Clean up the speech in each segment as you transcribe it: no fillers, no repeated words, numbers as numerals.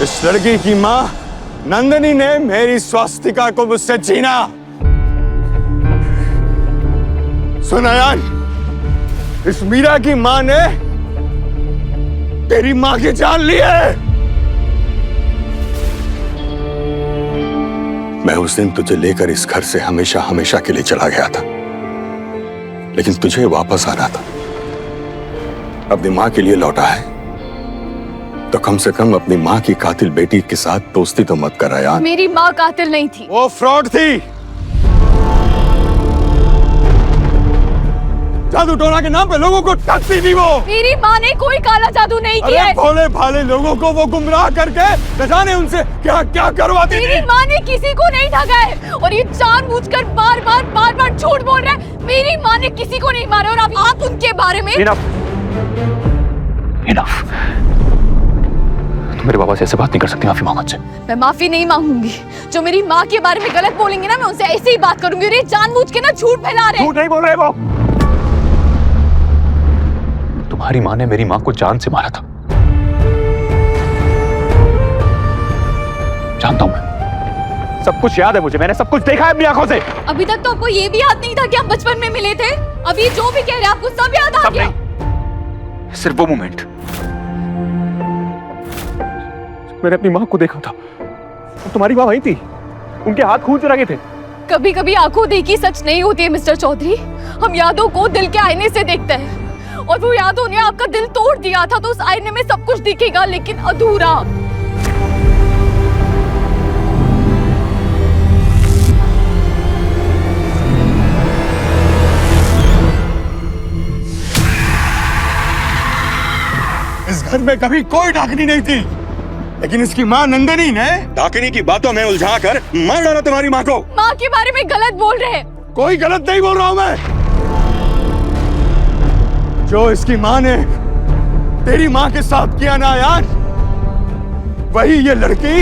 इस लड़की की मां नंदिनी ने मेरी स्वास्तिका को मुझसे छीना। सुन अयान, इस मीरा की मां ने तेरी मां की जान ली है। मैं उस दिन तुझे लेकर इस घर से हमेशा हमेशा के लिए चला गया था, लेकिन तुझे वापस आना था। अपनी मां के लिए लौटा है तो कम से कम अपनी मां की कातिल बेटी के साथ दोस्ती तो मत कर अयान। मेरी मां कातिल नहीं थी, वो फ्रॉड थी। जादू टोना के नाम पे लोगों को ठगती थी वो। मेरी मां ने कोई काला जादू नहीं किया है। भोले भाले लोगों को वो गुमराह करके न जाने उनसे क्या क्या करवाती थी। मेरी मां ने किसी को नहीं ठगा है और ये जानबूझकर बार बार झूठ बोल रहा है। मेरी मां ने किसी को नहीं मारा और अब आप उनके बारे में। इनफ। तुम मेरे बाबा से ऐसे बात नहीं कर सकती। माफी मांगो मुझसे। मैं माफी नहीं मांगूंगी। जो मेरी माँ के बारे में गलत बोलेंगे ना, मैं उनसे ऐसे ही बात करूंगी। और ये जानबूझ के ना झूठ फैला रहे हैं। झूठ नहीं बोल रहे वो। तुम्हारी माँ ने मेरी माँ को जान से मारा था। जानता हूं मैं, सब कुछ याद है मुझे। मैंने सब कुछ देखा है अपनी आंखों से। अभी तक तो आपको ये भी याद नहीं था कि हम बचपन में मिले थे। अभी जो भी कह रहे हैं आपको सब याद आ गया। सिर्फ वो मोमेंट मैंने अपनी माँ को देखा था। तुम्हारी माँ वही थी, उनके हाथ खून से रंगे थे। कभी कभी आंखों देखी सच नहीं होती है मिस्टर चौधरी। हम यादों को दिल के आईने से देखते हैं और वो यादों ने आपका दिल तोड़ दिया था, तो उस आईने में सब कुछ दिखेगा लेकिन अधूरा। इस घर में कभी कोई डाकनी नहीं थी, लेकिन इसकी मां नंदिनी ने डाकनी की बातों में उलझाकर मार डाला तुम्हारी मां को। मां के बारे में गलत बोल रहे हैं। कोई गलत नहीं बोल रहा हूं मैं। जो इसकी मां ने तेरी मां के साथ किया ना यार, वही ये लड़की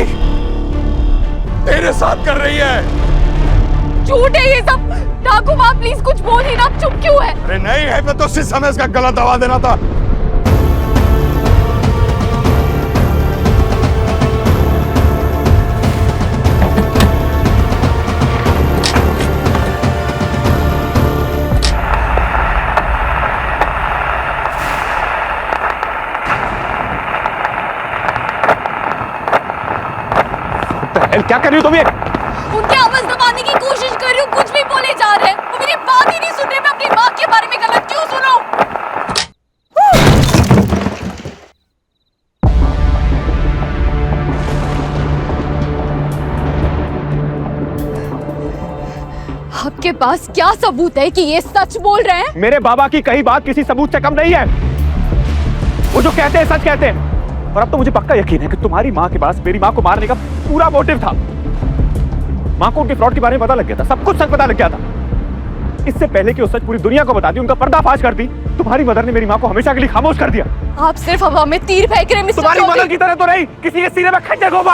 तेरे साथ कर रही है। झूठ है ये सब। ठाकुर मां प्लीज कुछ बोल ही ना, चुप क्यों है? अरे नहीं है तो उसी समय इसका गला दबा देना था। क्या कर रही हो तुम ये? उनकी आवाज दबाने की कोशिश कर रही हूँ, कुछ भी बोले जा रहे हैं। वो मेरी बात ही नहीं सुन रहे। मैं अपनी माँ के बारे में गलत क्यों सुनूं? आपके पास क्या सबूत है कि ये सच बोल रहे हैं? मेरे बाबा की कही बात किसी सबूत से कम नहीं है। वो जो कहते हैं सच कहते हैं। और अब तो मुझे पक्का यकीन है कि तुम्हारी माँ के पास मेरी माँ को मारने का पूरा मोटिव था। माँ को उनके फ्रॉड के बारे में पता लग गया था, सब कुछ सच पता लग गया था। इससे पहले कि वो सच पूरी दुनिया को बताती, उनका पर्दाफाश करती, तुम्हारी मदर ने मेरी माँ को हमेशा के लिए खामोश कर दिया। आप सिर्फ हवा में तीर फेंक रहे हैं मिस्टर तुम्हारी चौधरी। मदर की तरह तो नहीं, किसी के सीने में खंजर घोंपा।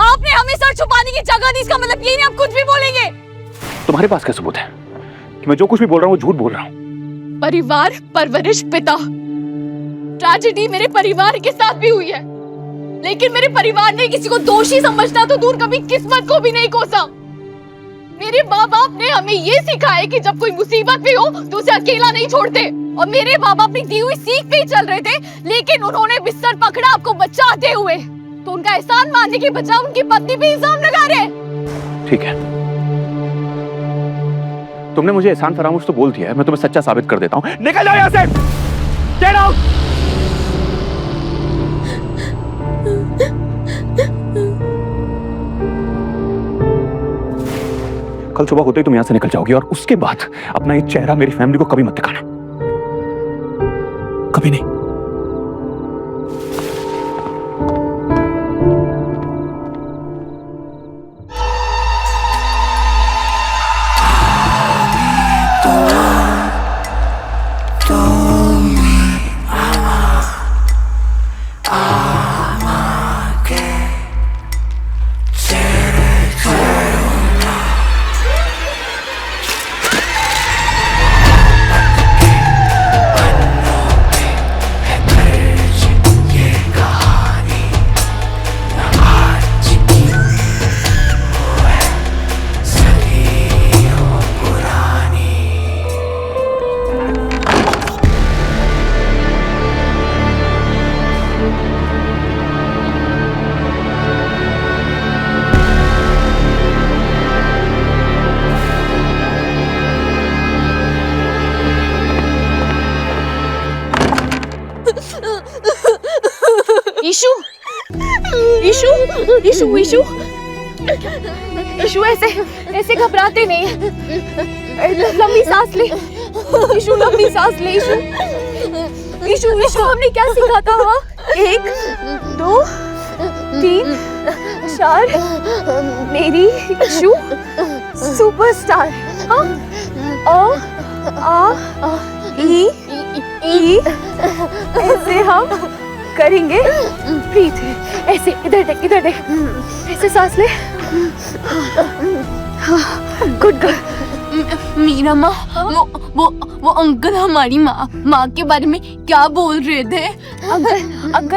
आपने हमें सर छुपाने की जगह दी, इसका मतलब ये नहीं आप कुछ भी बोलेंगे। तुम्हारे पास क्या सबूत है कि मैं जो कुछ भी बोल रहा हूँ झूठ बोल रहा हूँ? परिवार, परवरिश, पिता। ट्रेजेडी मेरे परिवार के साथ भी हुई है, लेकिन मेरे परिवार ने किसी को दोषी समझना तो दूर, कभी किस्मत को भी नहीं कोसा। मेरे माँ बाप ने हमें ये सिखाया कि जब कोई मुसीबत भी हो तो उसे अकेला नहीं छोड़ते। और मेरे माँ बाप अपनी दी हुई सीख पे ही चल रहे थे, लेकिन उन्होंने बिस्तर पकड़ा आपको बचाते हुए। तो उनका एहसान मानने के बजाय उनकी पत्नी पे इल्जाम लगा रहे। ठीक है, तुमने मुझे एहसान फरामोश तो बोल दिया है, मैं तुम्हें सच्चा साबित कर देता हूँ। निकल जाओ यहाँ से। Get out. कल सुबह होते ही तुम यहां से निकल जाओगी और उसके बाद अपना ये चेहरा मेरी फैमिली को कभी मत दिखाना, कभी नहीं। ईशु ईशु ईशु ऐसे ऐसे घबराते नहीं। लंबी सांस ले ईशु, लंबी सांस ले ईशु। ईशु ईशु हमने क्या सीखा था? हाँ, 1 2 3 4 मेरी ईशु सुपरस्टार। हाँ, आ ई ई ऐसे हम करेंगे। ब्रीथ, ऐसे इधर देख, इधर देख, ऐसे सांस ले। Good good. मीरा माँ, वो अंकल हमारी माँ के बारे में क्या बोल रहे थे?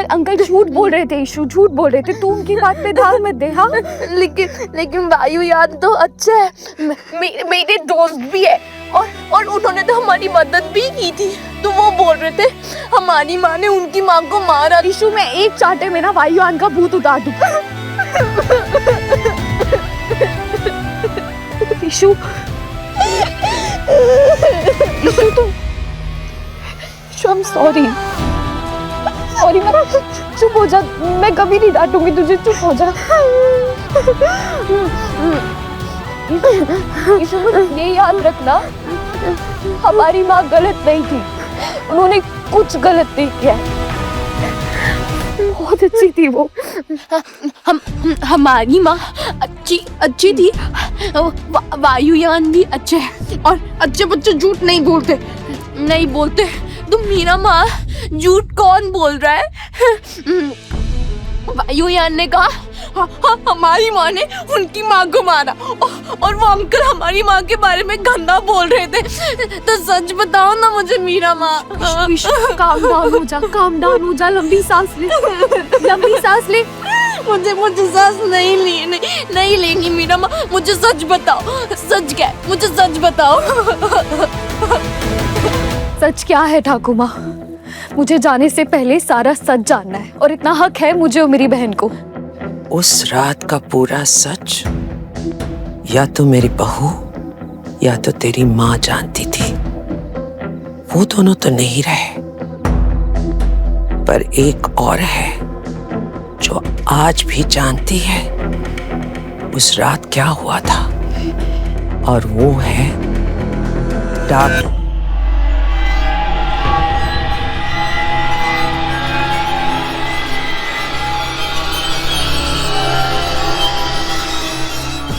अंकल झूठ बोल रहे थे ईशु, झूठ बोल रहे थे। तू उनकी बात पे ध्यान मत दे। हाँ, लेकिन वायुयान तो अच्छा है, मेरे दोस्त भी है और उन्होंने तो हमारी मदद भी की थी। तो वो बोल रहे थे हमारी माँ ने उनकी माँ को मारा। ईशु मैं एक चांटे में ना वायुयान का भूत उतार दूं। ईशु तुम, ईशु I'm sorry, चुप हो जा। मैं कभी नहीं डांटूंगी तुझे, चुप हो जा। ईशु ये याद रखना, हमारी माँ गलत नहीं थी, उन्होंने कुछ गलत नहीं किया। बहुत अच्छी थी वो। हमारी माँ अच्छी थी। वायुयान भी अच्छे हैं और अच्छे बच्चे झूठ नहीं बोलते। तुम मीरा माँ, झूठ कौन बोल रहा है? वायुयान ने कहा हमारी माँ ने उनकी माँ को मारा और वो अंकल हमारी माँ के बारे में गंदा बोल रहे थे। तो सच बताओ ना मुझे मीरा माँ। काम डाउन हो जा। लंबी सांस ले। मुझे सांस नहीं लेंगी मीरा माँ। मुझे सच बताओ, सच क्या है? मुझे सच बताओ। सच क्या है ठाकुर माँ? मुझे जाने से पहले सारा सच जानना है और इतना हक है मुझे और मेरी बहन को। उस रात का पूरा सच या तो मेरी बहू या तो तेरी माँ जानती थी। वो दोनों तो नहीं रहे, पर एक और है जो आज भी जानती है उस रात क्या हुआ था, और वो है डाकू।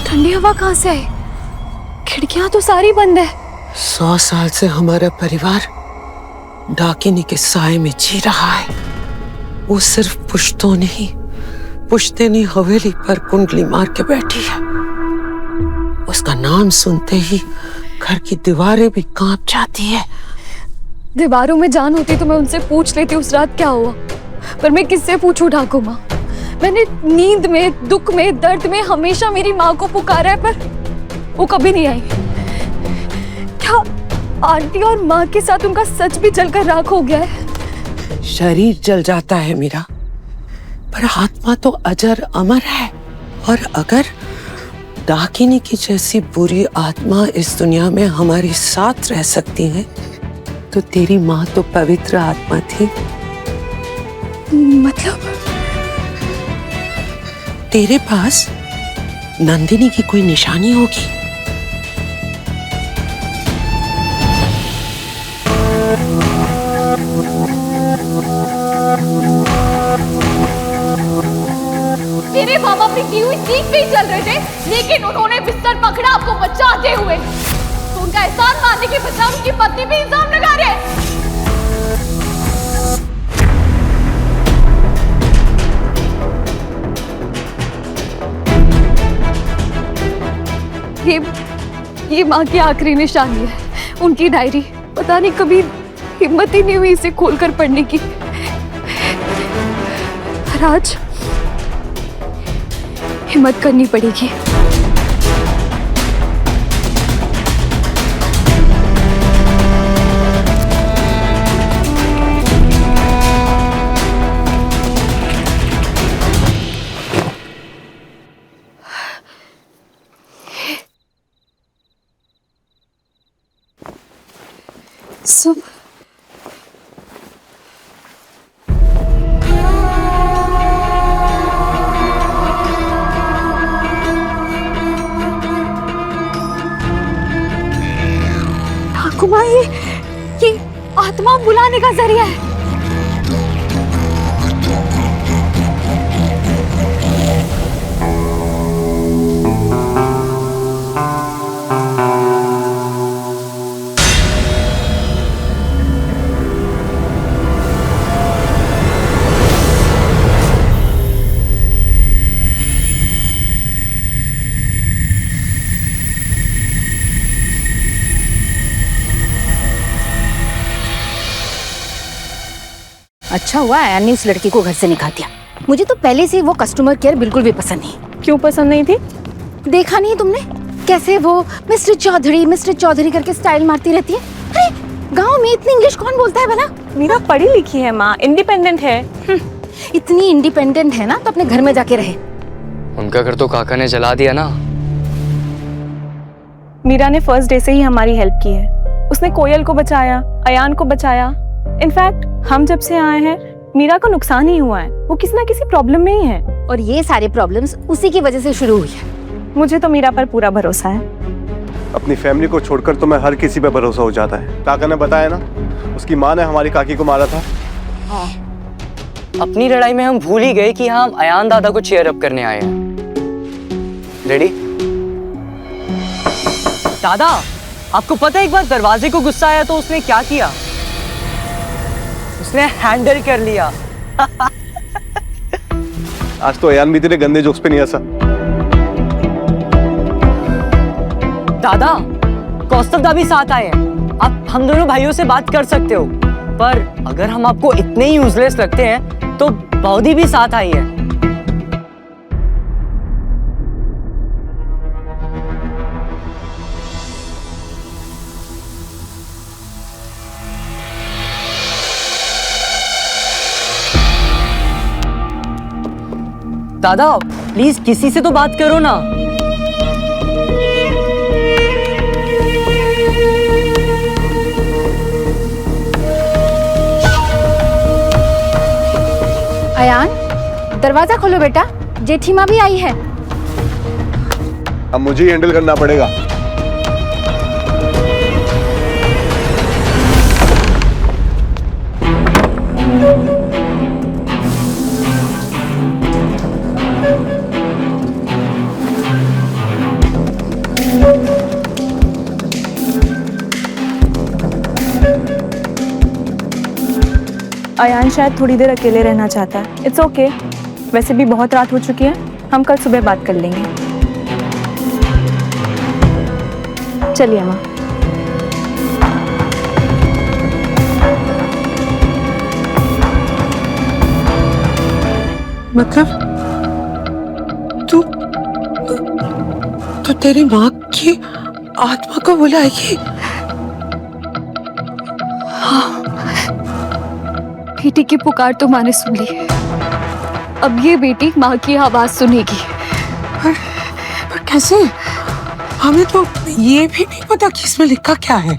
ठंडी हवा कहाँ से है? खिड़कियां तो सारी बंद है। 100 साल से हमारा परिवार डाकिनी के साए में जी रहा है। वो सिर्फ पुश्तैनी हवेली पर कुंडली मार के बैठी है। उसका नाम सुनते ही घर की दीवारें भी कांप जाती है। दीवारों में जान होती तो मैं उनसे पूछ लेती उस रात क्या हुआ, पर मैं किससे पूछूं ठाकुर माँ? मैंने नींद में, दुख में, दर्द में हमेशा मेरी माँ को पुकारा है, पर वो कभी नहीं आई। क्या आंटी और माँ के साथ उनका सच भी जलकर राख हो गया है? शरीर जल जाता है मीरा, पर आत्मा तो अजर अमर है। और अगर डाकिनी की जैसी बुरी आत्मा इस दुनिया में हमारे साथ रह सकती है, तो तेरी माँ तो पवित्र आत्मा थी। मतलब तेरे पास नंदिनी की कोई निशानी होगी। मेरे मामा अपनी की हुई सीख पे ही चल रहे थे, लेकिन उन्होंने बिस्तर पकड़ा आपको बचाते हुए। तो उनका एहसान मानने के बजाय उनकी पत्नी पे इल्जाम लगा रहे। ये माँ की आखिरी निशानी है, उनकी डायरी। पता नहीं कभी हिम्मत ही नहीं हुई इसे खोलकर पढ़ने की। पर आज हिम्मत करनी पड़ेगी। सब ठाकुमा, ये आत्मा बुलाने का जरिया है। अच्छा हुआ आयन ने उस लड़की को घर से निकाल दिया। मुझे तो पहले से वो कस्टमर केयर बिल्कुल भी पसंद नहीं। क्यों पसंद नहीं थी? देखा नहीं तुमने कैसे वो मिस्टर चौधरी करके स्टाइल मारती रहती है? अरे गांव में इतनी इंग्लिश कौन बोलता है भला? मीरा पढ़ी लिखी है माँ, इंडिपेंडेंट है। इतनी इंडिपेंडेंट है ना तो अपने घर में जाके रहे। उनका घर तो काका ने जला दिया ना। मीरा ने फर्स्ट डे से ही हमारी हेल्प की है। उसने कोयल को बचाया, अयान को बचाया। इनफैक्ट हम जब से आए हैं मीरा को नुकसान ही हुआ है। वो किसी ना किसी प्रॉब्लम में ही है और ये सारे प्रॉब्लम्स उसी की वजह से शुरू हुई है। मुझे तो मीरा पर पूरा भरोसा है। अपनी फैमिली को छोड़कर तो मैं हर किसी पे भरोसा हो जाता है। काका ने बताया ना, उसकी माँ ने हमारी काकी को मारा था। अपनी लड़ाई में हम भूल ही गए कि हम अयान दादा को चीयर अप करने आए हैं। रेडी? दादा, आपको पता है एक बार दरवाजे को गुस्सा आया तो उसने क्या किया? उसने हैंडल कर लिया। आज तो अयान भी तेरे गंदे जोक्स पे नहीं हंसा। दादा, कौस्तभ दा भी साथ आए हैं। आप हम दोनों भाइयों से बात कर सकते हो, पर अगर हम आपको इतने ही यूजलेस लगते हैं तो बौदी भी साथ आई है। दादा प्लीज किसी से तो बात करो ना। अयान, दरवाजा खोलो बेटा, जेठी माँ भी आई है। अब मुझे ही हैंडल करना पड़ेगा। अयान शायद थोड़ी देर अकेले रहना चाहता है। इट्स ओके, वैसे भी बहुत रात हो चुकी है। हम कल सुबह बात कर लेंगे। चलिए माँ। मतलब तू तेरी माँ की आत्मा को बुलाएगी? बेटी की पुकार तो माँ ने सुन ली। अब ये बेटी माँ की आवाज सुनेगी। पर कैसे? हमें तो ये भी नहीं पता कि इसमें लिखा क्या है।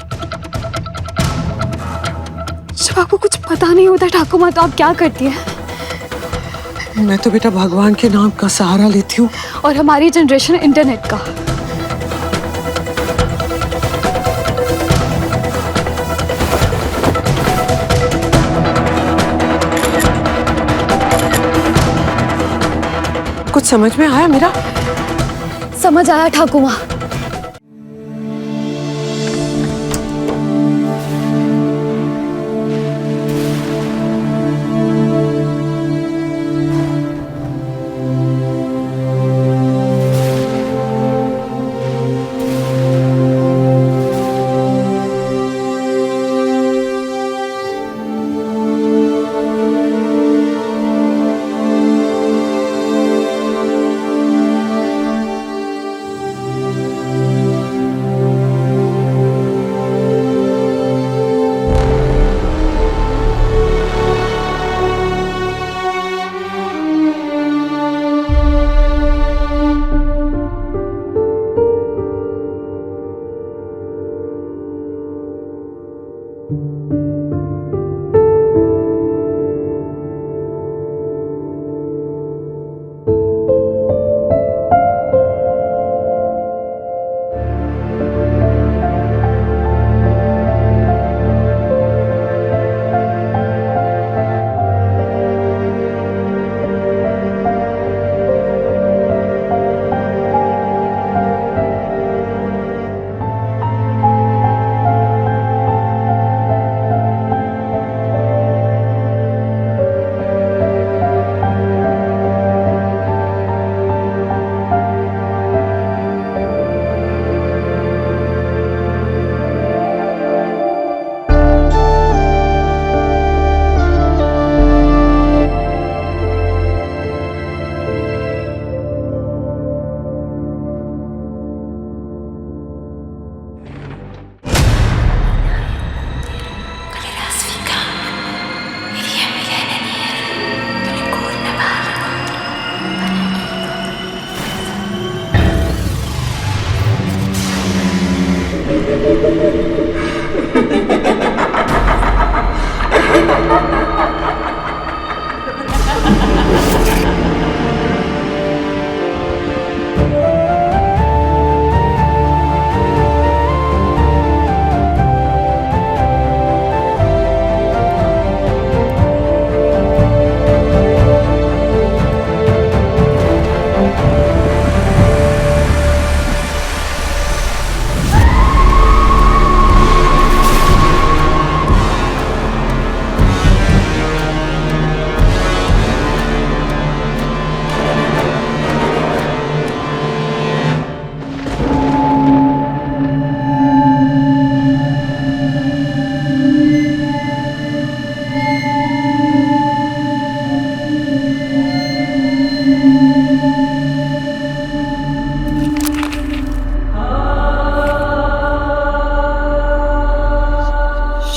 जब आपको कुछ पता नहीं होता ठाकुर माँ, तो आप क्या करती हैं? मैं तो बेटा भगवान के नाम का सहारा लेती हूँ। और हमारी जनरेशन इंटरनेट का। कुछ समझ में आया मेरा? समझ आया ठाकुर माँ।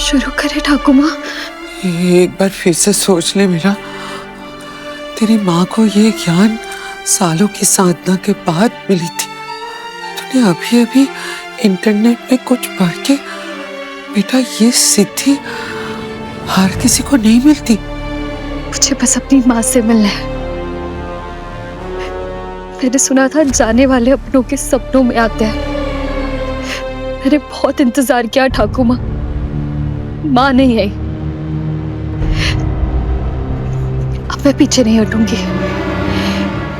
शुरू करे ठाकुर माँ। एक बार फिर से सोच ले मीरा, तेरी माँ को ये ज्ञान सालों की साधना के बाद मिली थी। तूने अभी अभी इंटरनेट में कुछ पढ़ के, बेटा ये सिद्धि हर किसी को नहीं मिलती। मुझे बस अपनी माँ से मिलना है। मैंने सुना था जाने वाले अपनों के सपनों में आते हैं। मैंने बहुत इंतजार किया ठाकुर माँ, माँ नहीं आई। अब मैं पीछे नहीं हटूंगी,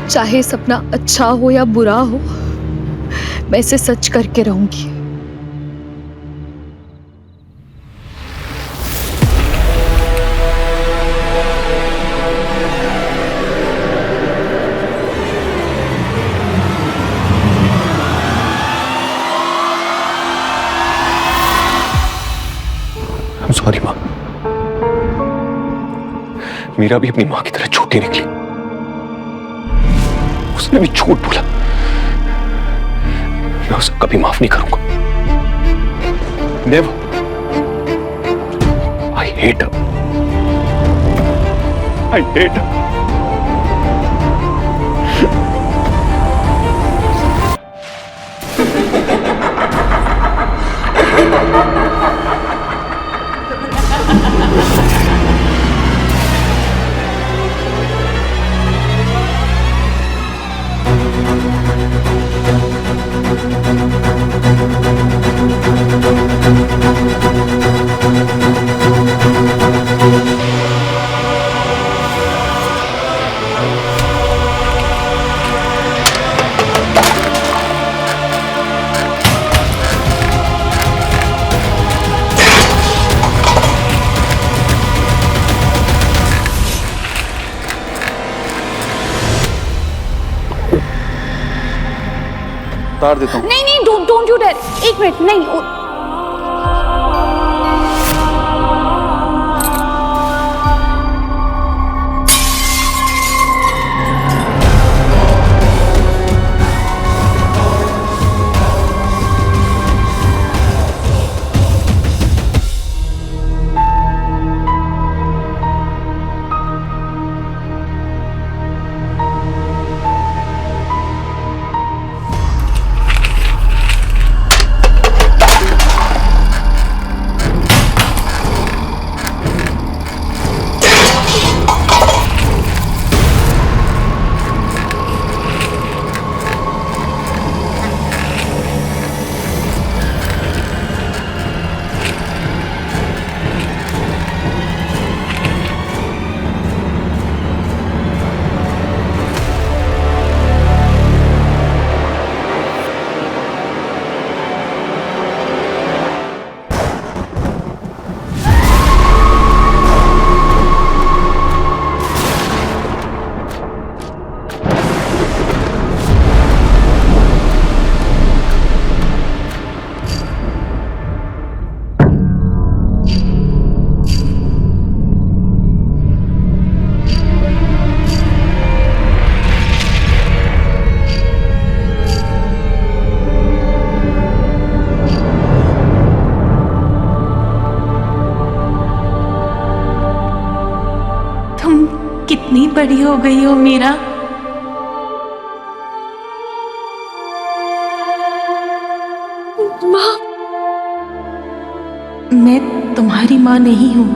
चाहे सपना अच्छा हो या बुरा हो, मैं इसे सच करके रहूंगी। सॉरी माँ, मीरा भी अपनी माँ की तरह छोटी निकली। उसने भी झूठ बोला। मैं उसे कभी माफ नहीं करूंगा। Never. I hate her. I hate her. उतार देता हूँ। नहीं नहीं, डोंट यू डेयर। एक मिनट, नहीं। कितनी बड़ी हो गई हो मीरा। माँ, मैं तुम्हारी माँ नहीं हूँ।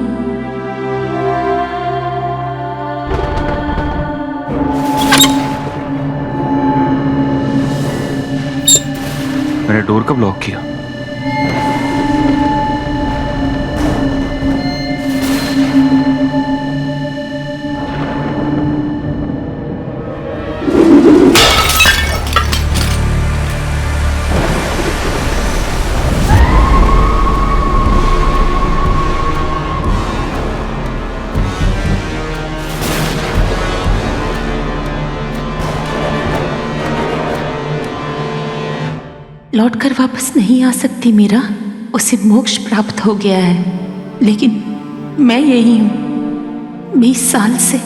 मैंने डोर कब लॉक किया? लौट कर वापस नहीं आ सकती मीरा, उसे मोक्ष प्राप्त हो गया है। लेकिन मैं यही हूँ 20 साल से।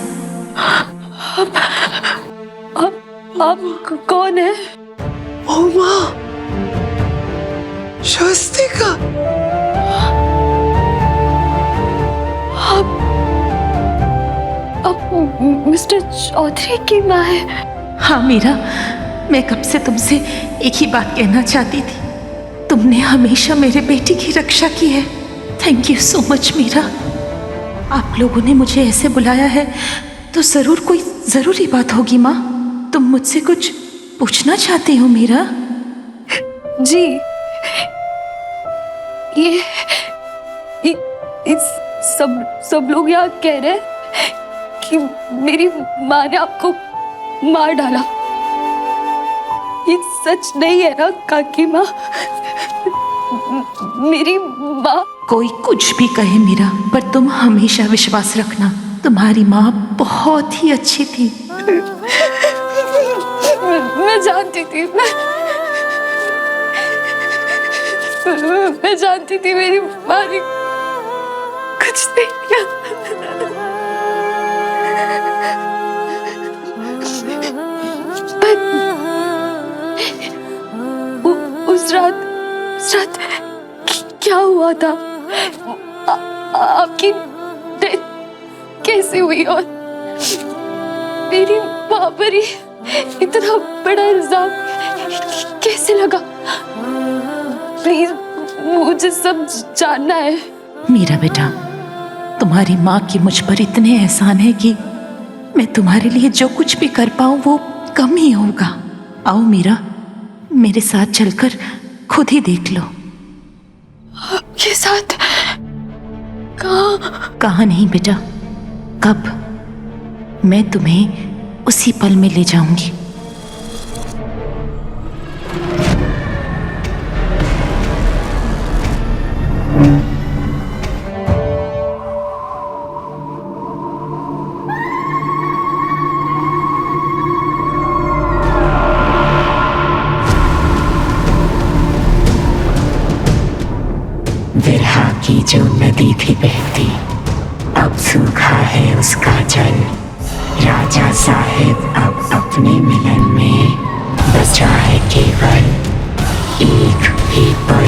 आप कौन है? ओ माँ, स्वस्तिका। मिस्टर चौधरी की माँ है। हाँ मीरा, मैं कब से तुमसे एक ही बात कहना चाहती थी। तुमने हमेशा मेरे बेटी की रक्षा की है। Thank you so much Meera. आप लोगों ने मुझे ऐसे बुलाया है तो जरूर कोई जरूरी बात होगी माँ। तुम मुझसे कुछ पूछना चाहती हो मीरा? जी, ये सब लोग यहाँ कह रहे हैं कि मेरी माँ ने आपको मार डाला। ये सच नहीं है ना काकी माँ? मेरी माँ। कोई कुछ भी कहे मीरा, पर तुम हमेशा विश्वास रखना, तुम्हारी माँ बहुत ही अच्छी थी। मैं जानती थी, मैं जानती थी मेरी माँ ने कुछ नहीं किया। उस रात क्या हुआ था? आपकी डेथ कैसे हुई और मेरी माँ पर ही इतना बड़ा इल्जाम कैसे लगा? प्लीज मुझे सब जानना है। मीरा बेटा, तुम्हारी माँ की मुझ पर इतने एहसान है कि मैं तुम्हारे लिए जो कुछ भी कर पाऊँ वो कम ही होगा। आओ मीरा, मेरे साथ चलकर खुद ही देख लो। आपके साथ? कहाँ नहीं बेटा, कब? मैं तुम्हें उसी पल में ले जाऊंगी। विरहा की जो नदी थी बहती, अब सूखा है उसका जल। राजा साहिब अब अपने मिलन में बचा है केवल एक ही पल।